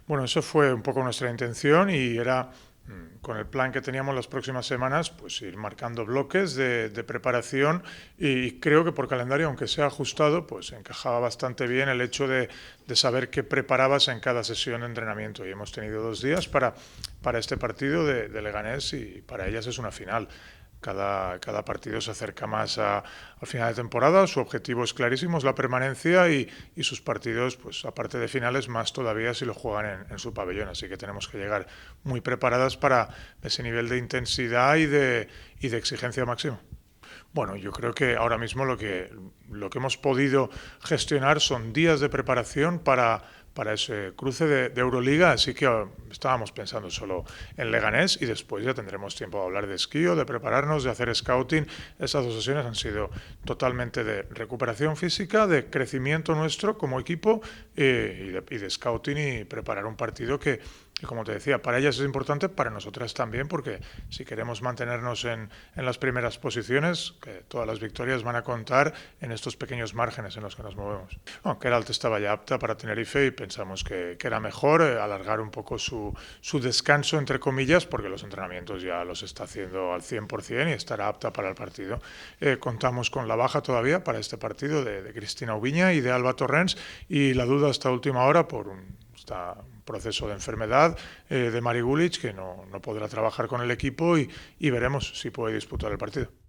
Bueno, eso fue un poco nuestra intención y era con el plan que teníamos las próximas semanas, pues ir marcando bloques de preparación y creo que por calendario, aunque sea ajustado, pues encajaba bastante bien el hecho de saber qué preparabas en cada sesión de entrenamiento. Y hemos tenido 2 días para este partido de Leganés y para ellas es una final. Cada partido se acerca más al final de temporada, su objetivo es clarísimo, es la permanencia y sus partidos, pues aparte de finales, más todavía si lo juegan en su pabellón. Así que tenemos que llegar muy preparadas para ese nivel de intensidad y de exigencia máxima. Bueno, yo creo que ahora mismo lo que hemos podido gestionar son días de preparación para ese cruce de Euroliga, así que estábamos pensando solo en Leganés y después ya tendremos tiempo de hablar de esquí o de prepararnos, de hacer scouting. Esas 2 sesiones han sido totalmente de recuperación física, de crecimiento nuestro como equipo y de scouting y preparar un partido que, como te decía, para ellas es importante, para nosotras también, porque si queremos mantenernos en las primeras posiciones, que todas las victorias van a contar en estos pequeños márgenes en los que nos movemos. Bueno, Keralt estaba ya apta para Tenerife y pensamos que era mejor alargar un poco su descanso, entre comillas, porque los entrenamientos ya los está haciendo al 100% y estará apta para el partido. Contamos con la baja todavía para este partido de Cristina Ubiña y de Alba Torrens y la duda hasta última hora por un proceso de enfermedad de Mari Gulic, que no podrá trabajar con el equipo y veremos si puede disputar el partido.